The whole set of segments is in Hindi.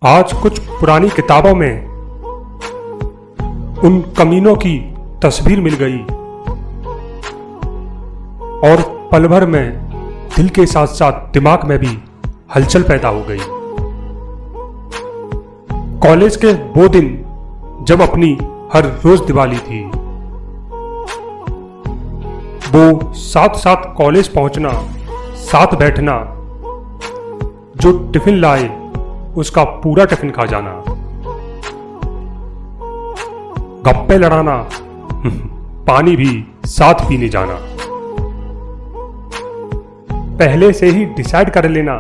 आज कुछ पुरानी किताबों में उन कमीनों की तस्वीर मिल गई और पल भर में दिल के साथ साथ दिमाग में भी हलचल पैदा हो गई। कॉलेज के वो दिन जब अपनी हर रोज दिवाली थी, वो साथ साथ कॉलेज पहुंचना, साथ बैठना, जो टिफिन लाए उसका पूरा टिफिन खा जाना, गप्पे लड़ाना, पानी भी साथ पीने जाना, पहले से ही डिसाइड कर लेना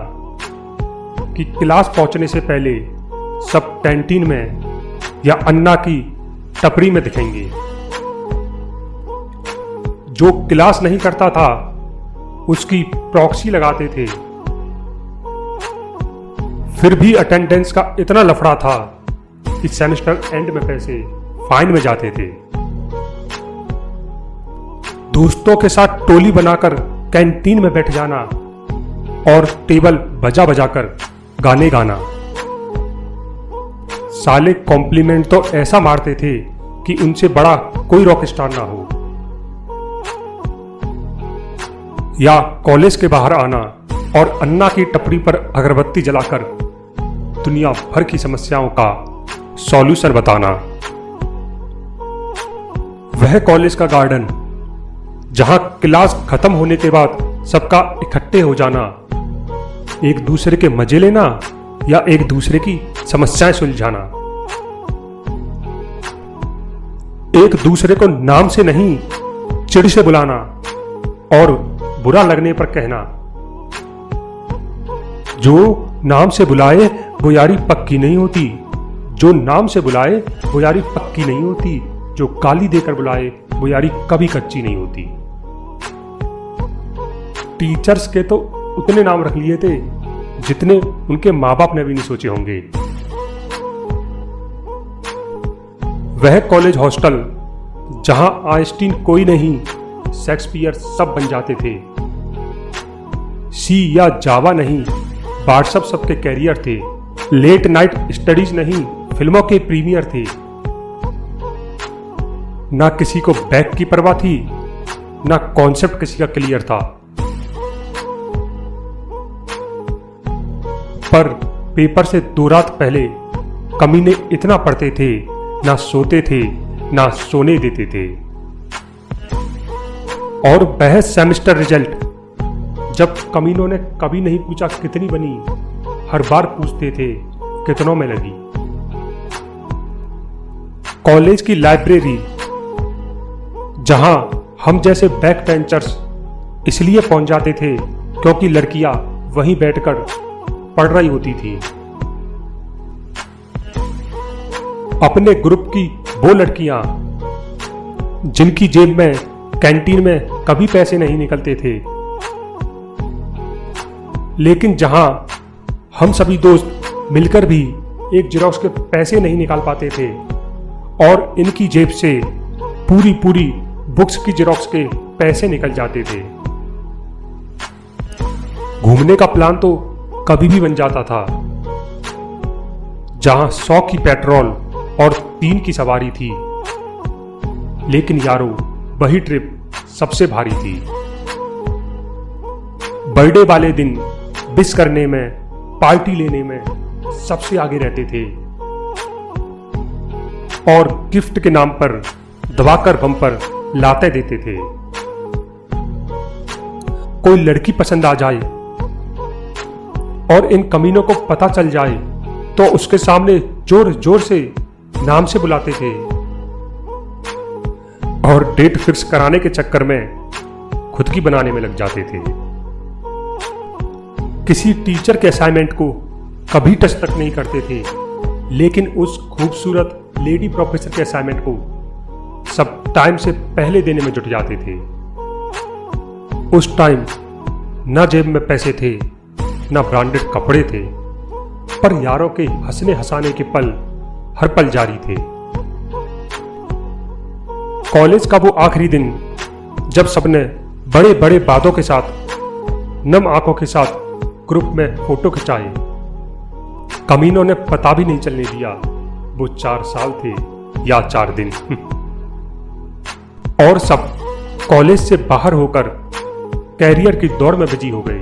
कि क्लास पहुंचने से पहले सब कैंटीन में या अन्ना की टपरी में दिखेंगे। जो क्लास नहीं करता था उसकी प्रॉक्सी लगाते थे, फिर भी अटेंडेंस का इतना लफड़ा था कि सेमेस्टर एंड में पैसे फाइन में जाते थे। दोस्तों के साथ टोली बनाकर कैंटीन में बैठ जाना और टेबल बजा बजाकर गाने गाना। साले कॉम्प्लीमेंट तो ऐसा मारते थे कि उनसे बड़ा कोई रॉक स्टार ना हो। या कॉलेज के बाहर आना और अन्ना की टपरी पर अगरबत्ती जलाकर दुनिया भर की समस्याओं का सॉल्यूशन बताना। वह कॉलेज का गार्डन जहां क्लास खत्म होने के बाद सबका इकट्ठे हो जाना, एक दूसरे के मजे लेना या एक दूसरे की समस्याएं सुलझाना, एक दूसरे को नाम से नहीं चिढ़ से बुलाना और बुरा लगने पर कहना, जो नाम से बुलाए वो यारी पक्की नहीं होती, जो नाम से बुलाए वो यारी पक्की नहीं होती, जो गाली देकर बुलाए वो यारी कभी कच्ची नहीं होती। टीचर्स के तो उतने नाम रख लिए थे जितने उनके माँ बाप ने भी नहीं सोचे होंगे। वह कॉलेज हॉस्टल जहां आइंस्टीन कोई नहीं, शेक्सपियर सब बन जाते थे। सी या जावा नहीं, व्हाट्सएप सबके कैरियर थे। लेट नाइट स्टडीज नहीं, फिल्मों के प्रीमियर थे। ना किसी को बैक की परवाह थी, ना कॉन्सेप्ट किसी का क्लियर था। पर पेपर से 2 रात पहले कमीने इतना पढ़ते थे, ना सोते थे, ना सोने देते थे। और वह सेमेस्टर रिजल्ट जब कमीनों ने कभी नहीं पूछा कितनी बनी, हर बार पूछते थे कितनों में लगी। कॉलेज की लाइब्रेरी जहां हम जैसे बैक बेंचर्स इसलिए पहुंच जाते थे क्योंकि लड़कियां वहीं बैठकर पढ़ रही होती थी। अपने ग्रुप की वो लड़कियां जिनकी जेब में कैंटीन में कभी पैसे नहीं निकलते थे, लेकिन जहां हम सभी दोस्त मिलकर भी एक जेरॉक्स के पैसे नहीं निकाल पाते थे और इनकी जेब से पूरी बुक्स की जेरॉक्स के पैसे निकल जाते थे। घूमने का प्लान तो कभी भी बन जाता था, जहां 100 की पेट्रोल और 3 की सवारी थी, लेकिन यारो वही ट्रिप सबसे भारी थी। बर्थडे वाले दिन विश करने में, पार्टी लेने में सबसे आगे रहते थे और गिफ्ट के नाम पर दबाकर बम्पर लाते देते थे। कोई लड़की पसंद आ जाए और इन कमीनों को पता चल जाए तो उसके सामने जोर जोर से नाम से बुलाते थे और डेट फिक्स कराने के चक्कर में खुद की बनाने में लग जाते थे। किसी टीचर के असाइनमेंट को कभी टच तक नहीं करते थे, लेकिन उस खूबसूरत लेडी प्रोफेसर के असाइनमेंट को सब टाइम से पहले देने में जुट जाते थे। उस टाइम ना जेब में पैसे थे, ना ब्रांडेड कपड़े थे, पर यारों के हंसने हंसाने के पल हर पल जारी थे। कॉलेज का वो आखिरी दिन जब सबने बड़े बड़े बातों के साथ, नम आंखों के साथ ग्रुप में फोटो खिंचाए कमीनों ने पता भी नहीं चलने दिया वो 4 साल थे या 4 दिन। और सब कॉलेज से बाहर होकर कैरियर की दौड़ में बिजी हो गए।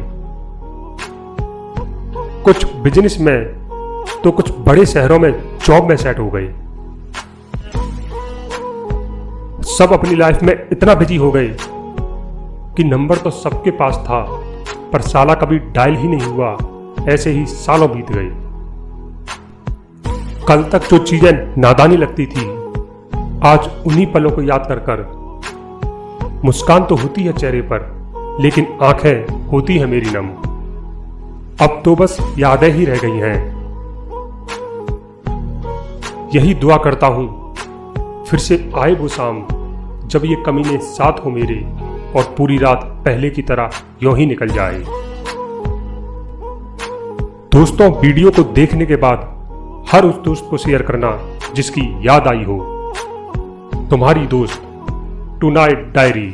कुछ बिजनेस में तो कुछ बड़े शहरों में जॉब में सेट हो गए। सब अपनी लाइफ में इतना बिजी हो गए कि नंबर तो सबके पास था पर साला कभी डायल ही नहीं हुआ। ऐसे ही सालों बीत गए। कल तक जो चीजें नादानी लगती थी आज उन्हीं पलों को याद कर कर मुस्कान तो होती है चेहरे पर, लेकिन आंखें होती है मेरी नम। अब तो बस यादें ही रह गई हैं। यही दुआ करता हूं फिर से आए वो शाम जब ये कमीने साथ हो मेरे और पूरी रात पहले की तरह यूं ही निकल जाए। दोस्तों, वीडियो को देखने के बाद हर उस दोस्त को शेयर करना जिसकी याद आई हो। तुम्हारी दोस्त टुनाइट डायरी।